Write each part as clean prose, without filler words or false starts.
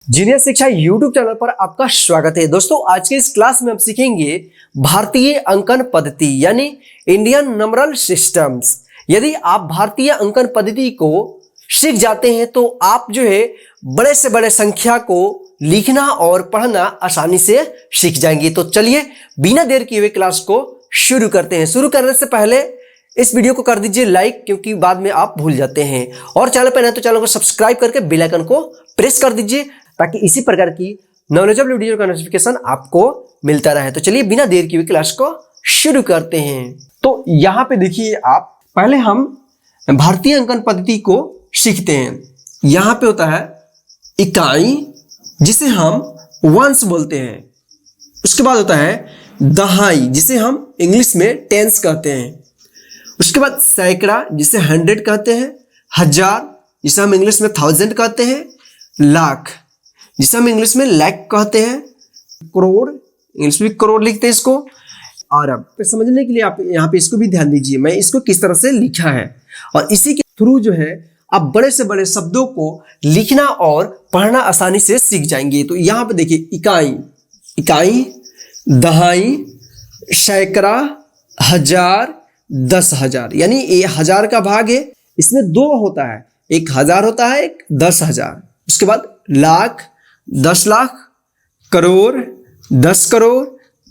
Genius शिक्षा YouTube channel पर आपका स्वागत है। दोस्तों, आज के इस क्लास में हम सीखेंगे भारतीय अंकन पद्धति यानी इंडियन नंबरल सिस्टम्स। यदि आप भारतीय अंकन पद्धति को सीख जाते हैं तो आप जो है बड़े से बड़े संख्या को लिखना और पढ़ना आसानी से सीख जाएंगे। तो चलिए बिना देर किए हुए क्लास को शुरू करते हैं। शुरू करने से पहले इस वीडियो को कर दीजिए लाइक, क्योंकि बाद में आप भूल जाते हैं। और चैनल पर नए तो चैनल को सब्सक्राइब करके बेल आइकन को प्रेस कर दीजिए ताकि इसी प्रकार की नॉलेजेबल वीडियो का नोटिफिकेशन आपको मिलता रहे। तो चलिए बिना देर किए हुए क्लास को शुरू करते हैं। तो यहाँ पे देखिए, आप पहले हम भारतीय अंकन पद्धति को सीखते हैं। यहाँ पे होता है इकाई, जिसे हम वंस बोलते हैं। उसके बाद होता है दहाई, जिसे हम इंग्लिश में टेंस कहते हैं। उसके बाद सैकड़ा, जिसे 100 कहते हैं। हजार, जिसे हम इंग्लिश में 1000 कहते हैं। लाख, जिसे हम इंग्लिश में लैख कहते हैं। करोड़, इंग्लिश में करोड़ लिखते हैं इसको। अरब, तो समझने के लिए आप यहाँ पे इसको भी ध्यान दीजिए, मैं इसको किस तरह से लिखा है, और इसी के थ्रू जो है आप बड़े से बड़े शब्दों को लिखना और पढ़ना आसानी से सीख जाएंगे। तो यहाँ पे देखिए इकाई, इकाई, दहाई, सैकड़ा, हजार, 10,000, यानी ये हजार का भाग है। इसमें दो होता है, एक 1000 होता है, एक 10,000। उसके बाद लाख, 10 लाख, करोड़, 10 करोड़,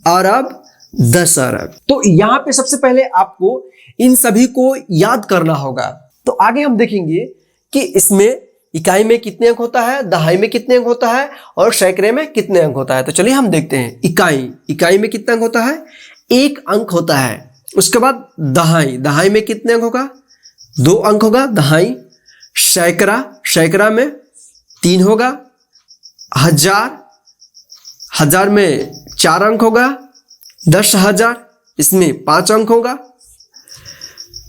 अरब, 10 अरब। तो यहाँ पे सबसे पहले आपको इन सभी को याद करना होगा। तो आगे हम देखेंगे कि इसमें इकाई में कितने अंक होता है, दहाई में कितने अंक होता है, और सैकड़े में कितने अंक होता है। तो चलिए हम देखते हैं। इकाई, इकाई में कितना अंक होता है, 1 अंक होता है। उसके बाद दहाई, दहाई में कितने अंक होगा, 2 अंक होगा दहाई। सैकड़ा, सैकड़ा में 3 होगा। हजार, हजार में 4 अंक होगा। 10,000, इसमें 5 अंक होगा।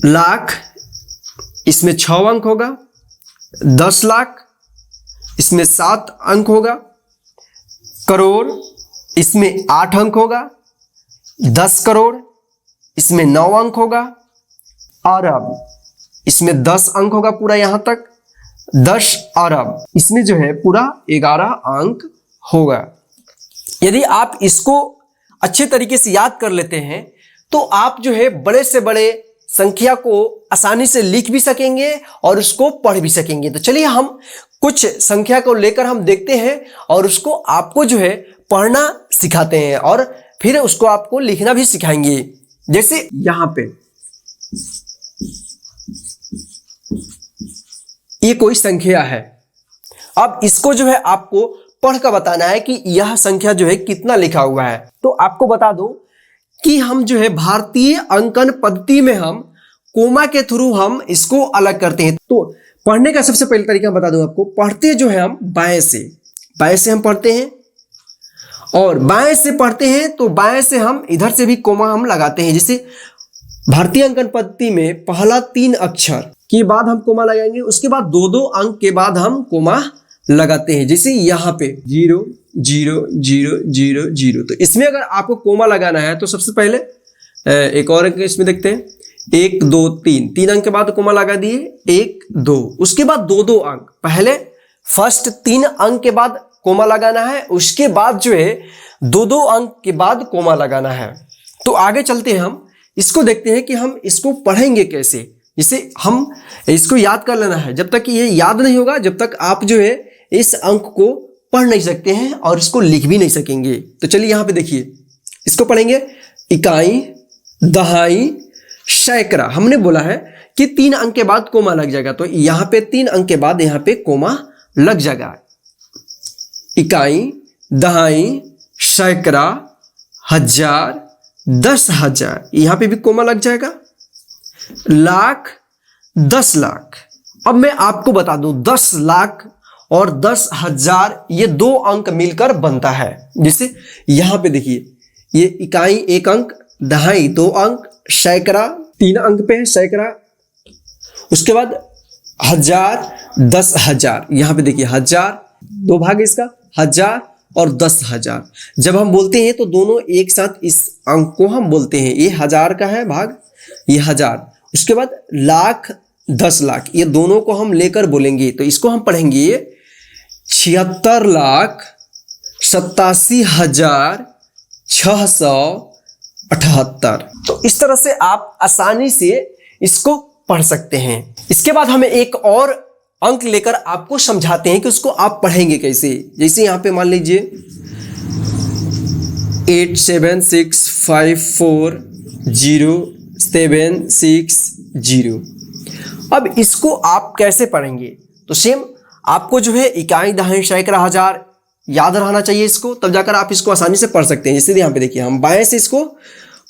लाख, इसमें 6 अंक होगा। 10 लाख, इसमें 7 अंक होगा। करोड़, इसमें 8 अंक होगा। 10 करोड़, इसमें 9 अंक होगा। अरब, इसमें 10 अंक होगा पूरा यहां तक। 10 अरब, इसमें जो है पूरा 11 अंक होगा। यदि आप इसको अच्छे तरीके से याद कर लेते हैं तो आप जो है बड़े से बड़े संख्या को आसानी से लिख भी सकेंगे और उसको पढ़ भी सकेंगे। तो चलिए हम कुछ संख्या को लेकर हम देखते हैं और उसको आपको जो है पढ़ना सिखाते हैं और फिर उसको आपको लिखना भी सिखाएंगे। जैसे यहां पे ये कोई संख्या है, अब इसको जो है आपको पढ़ कर बताना है कि यह संख्या जो है कितना लिखा हुआ है। तो आपको बता दूं कि हम जो है भारतीय अंकन पद्धति में हम कोमा के थ्रू हम इसको अलग करते हैं। तो पढ़ने का सबसे पहले तरीका बता दूं आपको। पढ़ते जो है हम बाएं से, बाएं से हम पढ़ते हैं, और बाएं से पढ़ते हैं तो बाएं से हम इधर से भी कोमा हम लगाते हैं। जैसे भारतीय अंकन पद्धति में पहला 3 अक्षर के बाद हम कोमा लगाएंगे, उसके बाद 2-2 अंक के बाद हम कोमा लगाते हैं। जैसे यहाँ पे 0 0 0 0 0। तो इसमें अगर आपको कोमा लगाना है तो सबसे पहले एक और अंक इसमें देखते हैं, 1 2 3, 3 अंक के बाद कोमा लगा दिए, 1 2। उसके बाद 2-2 अंक, पहले फर्स्ट 3 अंक के बाद कोमा लगाना है, उसके बाद जो है 2-2 अंक के बाद कोमा लगाना है। तो आगे चलते हैं, हम इसको देखते हैं कि हम इसको पढ़ेंगे कैसे। जिसे हम इसको याद कर लेना है, जब तक ये याद नहीं होगा जब तक आप जो है इस अंक को पढ़ नहीं सकते हैं और इसको लिख भी नहीं सकेंगे। तो चलिए यहाँ पे देखिए, इसको पढ़ेंगे। इकाई, दहाई, सैकड़ा, हमने बोला है कि 3 अंक के बाद कोमा लग जाएगा, तो यहाँ पे 3 अंक के बाद यहाँ पे कोमा लग जाएगा। इकाई, दहाई, सैकड़ा, हजार, 10,000, यहाँ पे भी कोमा लग जाएगा। लाख, 10 लाख। अब मैं आपको बता दूं, 10 लाख और 10,000 ये 2 अंक मिलकर बनता है। जैसे यहां पे देखिए, ये इकाई 1 अंक, दहाई 2 अंक, सैकड़ा 3 अंक पे है सैकड़ा। उसके बाद हजार, 10,000, यहां पे देखिए हजार, 2 भाग इसका, हजार और 10,000। जब हम बोलते हैं तो दोनों एक साथ इस अंक को हम बोलते हैं। ये हजार का है भाग, ये हजार। उसके बाद लाख, 10 लाख, ये दोनों को हम लेकर बोलेंगे। तो इसको हम पढ़ेंगे 76,87,678। तो इस तरह से आप आसानी से इसको पढ़ सकते हैं। इसके बाद हमें एक और अंक लेकर आपको समझाते हैं कि उसको आप पढ़ेंगे कैसे। जैसे यहाँ पे मान लीजिए 876540,760। अब इसको आप कैसे पढ़ेंगे? तो सेम आपको जो है इकाई, दहाई, सैकड़ा, हजार याद रहना चाहिए इसको, तब जाकर आप इसको आसानी से पढ़ सकते हैं। जैसे यहाँ पे देखिए हम बाएं से इसको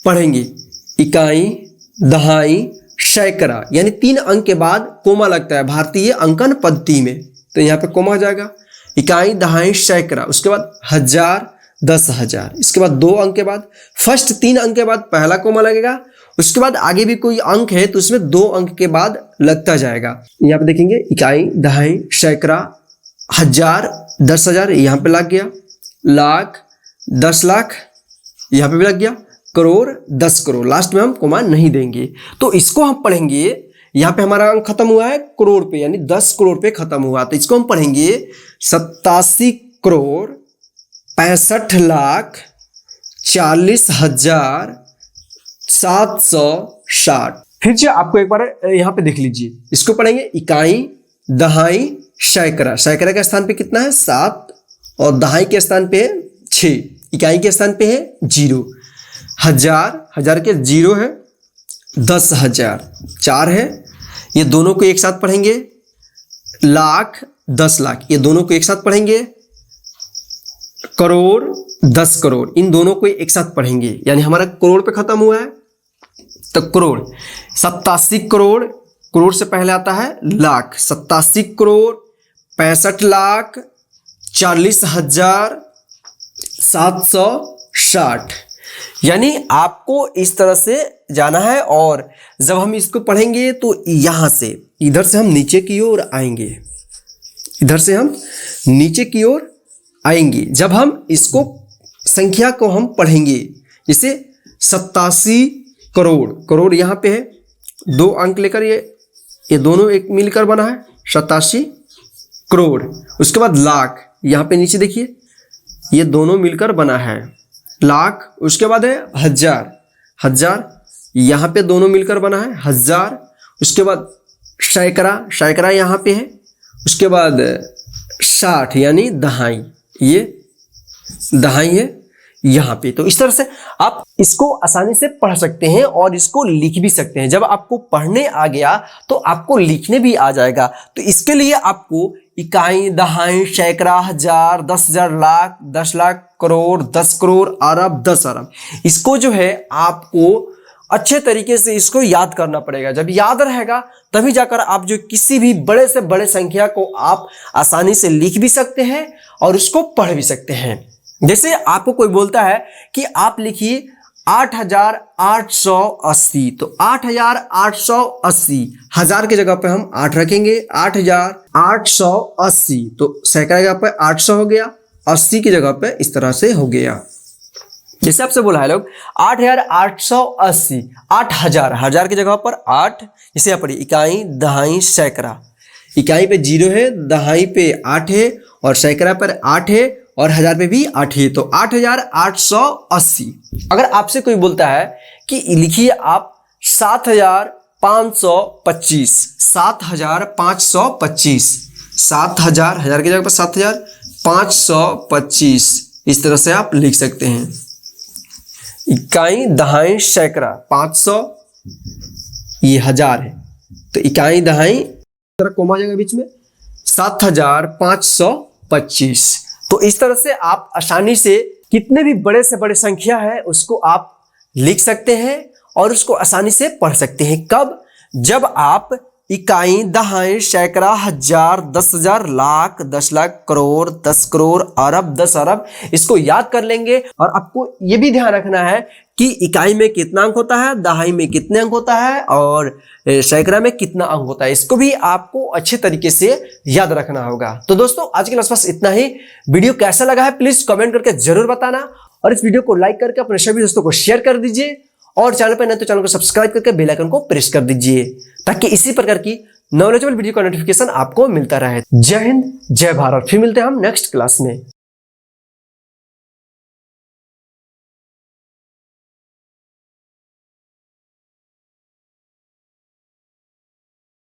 पढ़ेंगे, इकाई, दहाई, सैकड़ा, यानी 3 अंक के बाद कोमा लगता है भारतीय अंकन पद्धति में, तो यहाँ पे कोमा हो जाएगा। इकाई, दहाई, सैकड़ा, उसके बाद हजार, 10,000, इसके बाद 2 अंक के बाद फर्स्ट 3 अंक के बाद पहला कोमा लगेगा, उसके बाद आगे भी कोई अंक है तो उसमें 2 अंक के बाद लगता जाएगा। यहाँ पे देखेंगे इकाई, दहाई, सैकड़ा, हजार, 10,000, यहाँ पे लग गया, लाख, 10 लाख, यहाँ पे भी लग गया, करोड़, 10 करोड़, लास्ट में हम कोमा नहीं देंगे। तो इसको हम पढ़ेंगे, यहाँ पे हमारा अंक खत्म हुआ है करोड़ पे, यानी 10 करोड़ पे खत्म हुआ, तो इसको हम पढ़ेंगे 87,65,40,760। फिर से आपको एक बार यहाँ पे देख लीजिए, इसको पढ़ेंगे इकाई, दहाई, सैकड़ा। सैकड़ा के स्थान पे कितना है? 7, और दहाई के स्थान पे है 6, इकाई के स्थान पे है 0, हजार, हजार के 0 है, 10,000 4 है, ये दोनों को एक साथ पढ़ेंगे, लाख, 10 लाख, ये दोनों को एक साथ पढ़ेंगे, करोड़, 10 करोड़, इन दोनों को एक साथ पढ़ेंगे, यानी हमारा करोड़ पे खत्म हुआ है। तो करोड़ 87 करोड़, करोड़ से पहले आता है लाख, 87 करोड़ 65,40,760, यानी आपको इस तरह से जाना है। और जब हम इसको पढ़ेंगे तो यहां से, इधर से हम नीचे की ओर आएंगे, इधर से हम नीचे की ओर आएंगे। जब हम इसको संख्या को हम पढ़ेंगे, जैसे 87 करोड़, करोड़ यहाँ पे है, 2 अंक लेकर ये दोनों एक मिलकर बना है 87 करोड़। उसके बाद लाख, यहाँ पे नीचे देखिए ये दोनों मिलकर बना है लाख। उसके बाद है हजार, हजार, यहाँ पे दोनों मिलकर बना है हजार। उसके बाद सैकड़ा, सैकड़ा यहाँ पे है। उसके बाद 60, यानी दहाई, ये दहाई है यहाँ पे। तो इस तरह से आप इसको आसानी से पढ़ सकते हैं और इसको लिख भी सकते हैं। जब आपको पढ़ने आ गया तो आपको लिखने भी आ जाएगा। तो इसके लिए आपको इकाई, दहाई, सैकड़ा, हजार, 10,000, लाख, 10 लाख, करोड़, 10 करोड़, अरब, 10 अरब, इसको जो है आपको अच्छे तरीके से इसको याद करना पड़ेगा। जब याद रहेगा तभी जाकर आप जो किसी भी बड़े से बड़े संख्या को आप आसानी से लिख भी सकते हैं और उसको पढ़ भी सकते हैं। जैसे आपको कोई बोलता है कि आप लिखिए 8,880, तो 8,880, हजार की जगह पे हम 8 रखेंगे, 8,880, तो सैकड़ा की जगह पे 800 हो गया, 80 की जगह पे इस तरह से हो गया। जैसे आपसे बोला है लोग 8,880, 8,000, हजार की जगह पर 8, इसे यहाँ पर इकाई, दहाई, सैकड़ा, इकाई पे 0 है, दहाई पे 8 है, और सैकड़ा पर 8 है, और हजार पे भी 8 है, तो 8,880। अगर आपसे कोई बोलता है कि लिखिए आप 7,525, 7,525, 7,000, हजार की जगह पर 7,525, इस तरह से आप लिख सकते हैं। इकाई, दहाई, सैकड़ा, 500, ये हजार है, तो इकाई, दहाई, कोमा जाएगा बीच में, 7,525। तो इस तरह से आप आसानी से कितने भी बड़े से बड़े संख्या है उसको आप लिख सकते हैं और उसको आसानी से पढ़ सकते हैं। कब? जब आप इकाई, दहाई, सैकड़ा, हजार, 10,000, लाख, 10 लाख, करोड़, 10 करोड़, अरब, 10 अरब, इसको याद कर लेंगे। और आपको ये भी ध्यान रखना है कि इकाई में कितना अंक होता है, दहाई में कितने अंक होता है, और सैकड़ा में कितना अंक होता है, इसको भी आपको अच्छे तरीके से याद रखना होगा। तो दोस्तों आज के लिए बस इतना ही। वीडियो कैसा लगा है प्लीज कमेंट करके जरूर बताना, और इस वीडियो को लाइक करके अपने सभी दोस्तों को शेयर कर दीजिए, और चैनल पर नहीं तो चैनल को सब्सक्राइब करके बेल आइकन को प्रेस कर दीजिए, ताकि इसी प्रकार की नॉलेजेबल वीडियो का नोटिफिकेशन आपको मिलता रहे। जय हिंद, जय भारत। फिर मिलते हैं हम नेक्स्ट क्लास में।